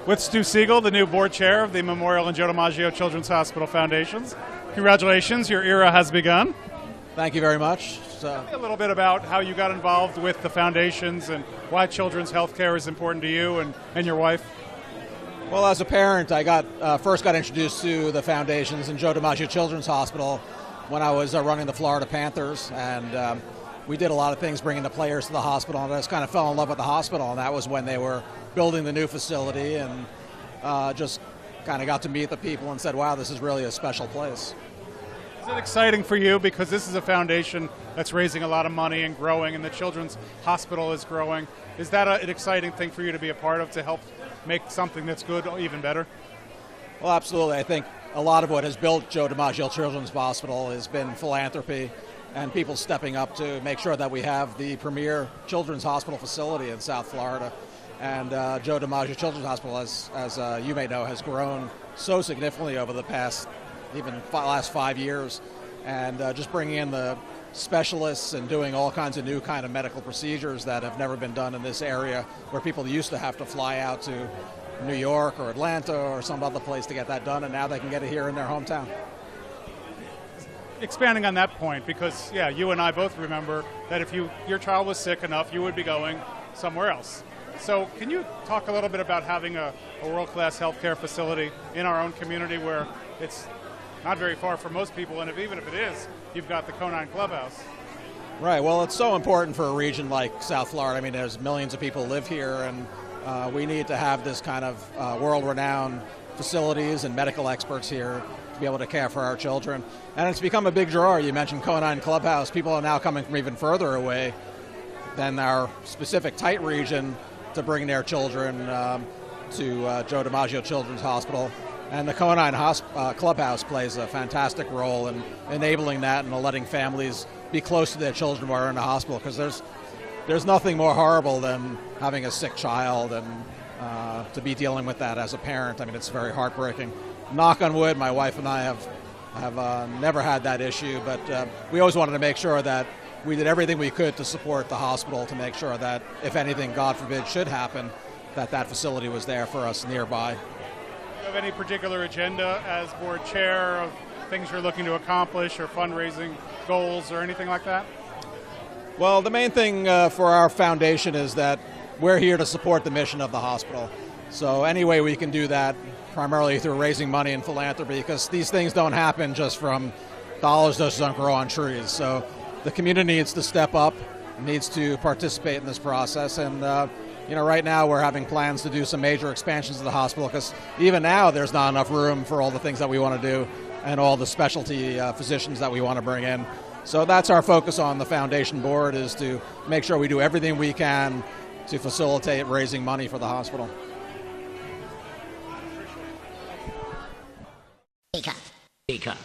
With Stu Siegel, the new board chair of the Memorial and Joe Dimaggio Children's Hospital Foundations. Congratulations, your era has begun. Thank you very much. Tell me a little bit about how you got involved with the foundations and why children's health care is important to you and your wife. Well, as a parent, I first got introduced to the foundations in Joe Dimaggio Children's Hospital when I was running the Florida Panthers, and we did a lot of things bringing the players to the hospital, and I just kind of fell in love with the hospital, and that was when they were building the new facility, and just kind of got to meet the people and said, wow, this is really a special place. Is it exciting for you because this is a foundation that's raising a lot of money and growing, and the Children's Hospital is growing? Is that an exciting thing for you to be a part of, to help make something that's good even better? Well, absolutely. I think a lot of what has built Joe Dimaggio Children's Hospital has been philanthropy and people stepping up to make sure that we have the premier children's hospital facility in South Florida. And Joe Dimaggio Children's Hospital, as you may know, has grown so significantly over the past, even last 5 years. And just bringing in the specialists and doing all kinds of new kind of medical procedures that have never been done in this area, where people used to have to fly out to New York or Atlanta or some other place to get that done, and now they can get it here in their hometown. Expanding on that point, because yeah, you and I both remember that if your child was sick enough, you would be going somewhere else. So can you talk a little bit about having a world-class healthcare facility in our own community where it's not very far from most people, and even if it is, you've got the Conine Clubhouse. Right, well, it's so important for a region like South Florida. I mean, there's millions of people who live here, and we need to have this kind of world-renowned facilities and medical experts here to be able to care for our children. And it's become a big draw. You mentioned Conine Clubhouse. People are now coming from even further away than our specific tight region to bring their children to Joe Dimaggio Children's Hospital. And the Conine Clubhouse plays a fantastic role in enabling that and letting families be close to their children while they're in the hospital, because there's nothing more horrible than having a sick child and to be dealing with that as a parent. I mean, it's very heartbreaking. Knock on wood, my wife and I have never had that issue, but we always wanted to make sure that we did everything we could to support the hospital to make sure that if anything, God forbid, should happen, that facility was there for us nearby. Do you have any particular agenda as board chair of things you're looking to accomplish or fundraising goals or anything like that? Well, the main thing for our foundation is that we're here to support the mission of the hospital. So any way we can do that, primarily through raising money and philanthropy, because these things don't happen just from dollars just don't grow on trees. So the community needs to step up, needs to participate in this process, and right now we're having plans to do some major expansions of the hospital, because even now there's not enough room for all the things that we want to do and all the specialty physicians that we want to bring in. So that's our focus on the foundation board, is to make sure we do everything we can to facilitate raising money for the hospital. Peacock.